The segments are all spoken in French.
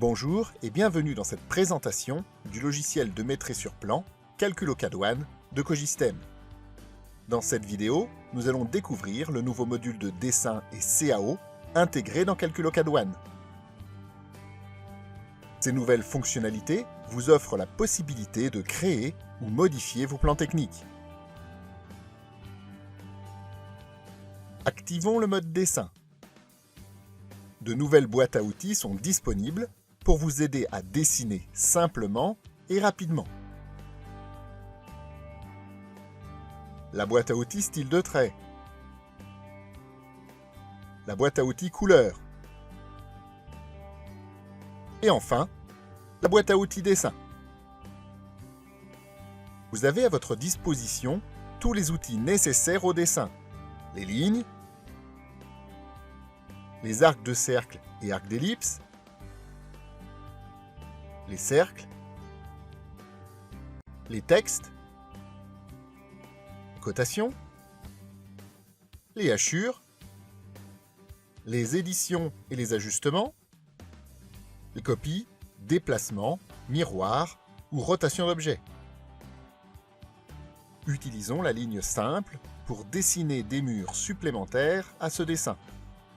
Bonjour et bienvenue dans cette présentation du logiciel de maîtrise sur plan Calculo CAD One de Cogistem. Dans cette vidéo, nous allons découvrir le nouveau module de dessin et CAO intégré dans Calculo CAD One. Ces nouvelles fonctionnalités vous offrent la possibilité de créer ou modifier vos plans techniques. Activons le mode dessin. De nouvelles boîtes à outils sont disponibles pour vous aider à dessiner simplement et rapidement. La boîte à outils style de trait. La boîte à outils couleur. Et enfin, la boîte à outils dessin. Vous avez à votre disposition tous les outils nécessaires au dessin. Les lignes, les arcs de cercle et arcs d'ellipse, les cercles, les textes, cotations, les hachures, les éditions et les ajustements, les copies, déplacements, miroirs ou rotation d'objets. Utilisons la ligne simple pour dessiner des murs supplémentaires à ce dessin.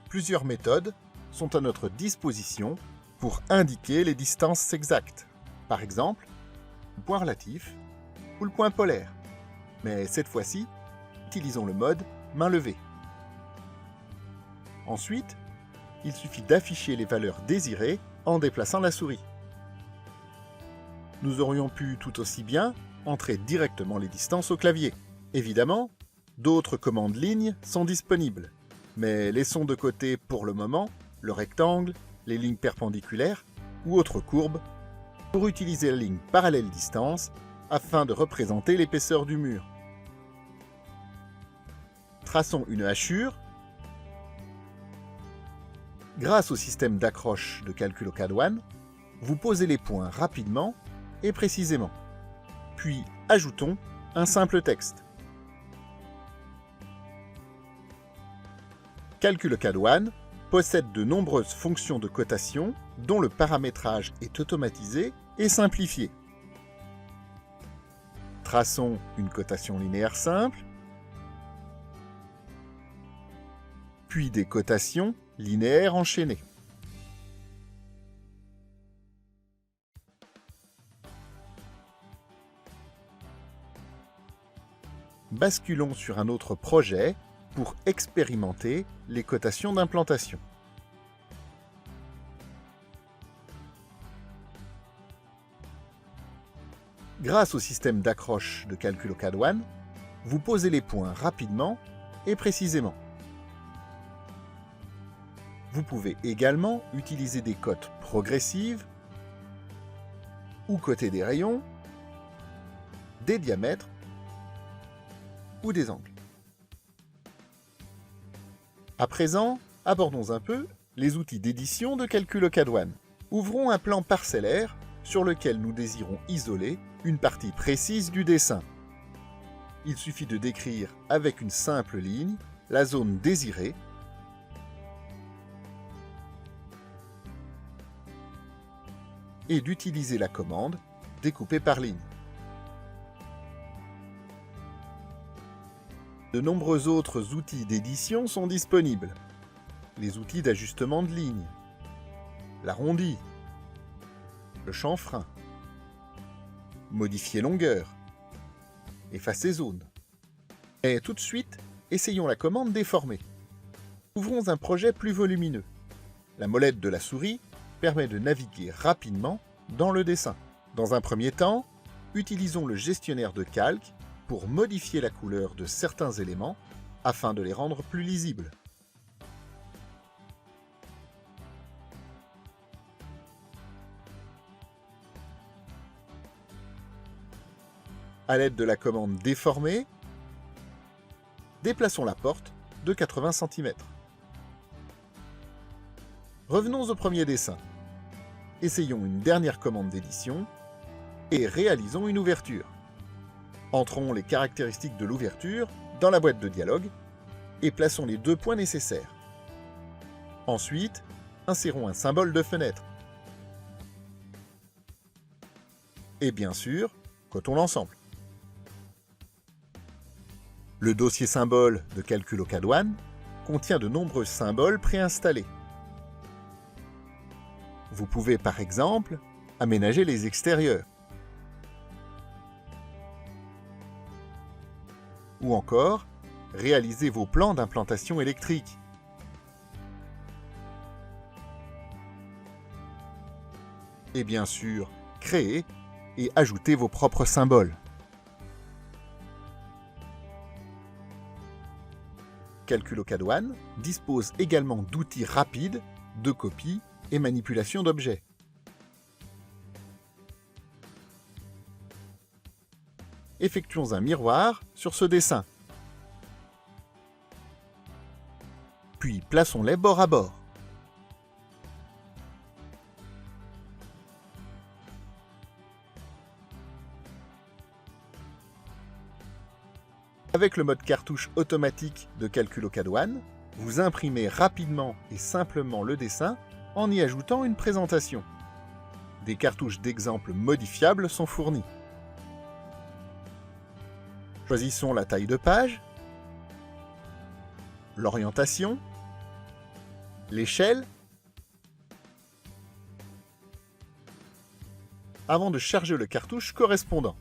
Plusieurs méthodes sont à notre disposition pour indiquer les distances exactes. Par exemple, le point relatif ou le point polaire. Mais cette fois-ci, utilisons le mode main levée. Ensuite, il suffit d'afficher les valeurs désirées en déplaçant la souris. Nous aurions pu tout aussi bien entrer directement les distances au clavier. Évidemment, d'autres commandes lignes sont disponibles. Mais laissons de côté pour le moment le rectangle, les lignes perpendiculaires ou autres courbes pour utiliser la ligne parallèle distance afin de représenter l'épaisseur du mur. Traçons une hachure. Grâce au système d'accroche de Calculo CAD One, vous posez les points rapidement et précisément. Puis ajoutons un simple texte. Calculo CAD One possède de nombreuses fonctions de cotation dont le paramétrage est automatisé et simplifié. Traçons une cotation linéaire simple, puis des cotations linéaires enchaînées. Basculons sur un autre projet pour expérimenter les cotations d'implantation. Grâce au système d'accroche de Calculo CAD One, vous posez les points rapidement et précisément. Vous pouvez également utiliser des cotes progressives ou coter des rayons, des diamètres ou des angles. À présent, abordons un peu les outils d'édition de Calculo CAD One. Ouvrons un plan parcellaire sur lequel nous désirons isoler une partie précise du dessin. Il suffit de décrire avec une simple ligne la zone désirée et d'utiliser la commande découper par ligne. De nombreux autres outils d'édition sont disponibles. Les outils d'ajustement de ligne, l'arrondi, le chanfrein, modifier longueur, effacer zone. Et tout de suite, essayons la commande déformer. Ouvrons un projet plus volumineux. La molette de la souris permet de naviguer rapidement dans le dessin. Dans un premier temps, utilisons le gestionnaire de calque pour modifier la couleur de certains éléments afin de les rendre plus lisibles. À l'aide de la commande déformer, déplaçons la porte de 80 cm. Revenons au premier dessin. Essayons une dernière commande d'édition et réalisons une ouverture. Entrons les caractéristiques de l'ouverture dans la boîte de dialogue et plaçons les 2 points nécessaires. Ensuite, insérons un symbole de fenêtre. Et bien sûr, cotons l'ensemble. Le dossier symbole de Calcul au CAD One contient de nombreux symboles préinstallés. Vous pouvez par exemple aménager les extérieurs ou encore réaliser vos plans d'implantation électrique. Et bien sûr, créer et ajouter vos propres symboles. Calcul au CAD One dispose également d'outils rapides de copie et manipulation d'objets. Effectuons un miroir sur ce dessin. Puis plaçons-les bord à bord. Avec le mode cartouche automatique de Calcul au CAD One, vous imprimez rapidement et simplement le dessin en y ajoutant une présentation. Des cartouches d'exemple modifiables sont fournies. Choisissons la taille de page, l'orientation, l'échelle, avant de charger le cartouche correspondant.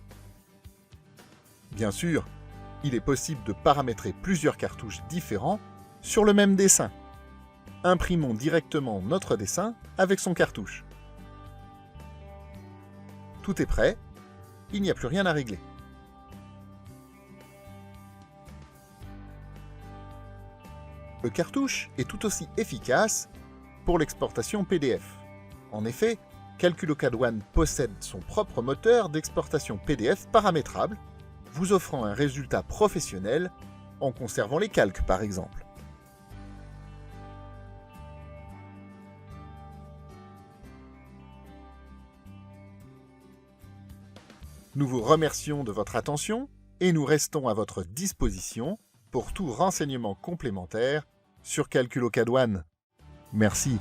Bien sûr, il est possible de paramétrer plusieurs cartouches différents sur le même dessin. Imprimons directement notre dessin avec son cartouche. Tout est prêt, il n'y a plus rien à régler. Le cartouche est tout aussi efficace pour l'exportation PDF. En effet, Calcul au CAD One possède son propre moteur d'exportation PDF paramétrable, vous offrant un résultat professionnel en conservant les calques par exemple. Nous vous remercions de votre attention et nous restons à votre disposition pour tout renseignement complémentaire sur Calcul au CAD One. Merci.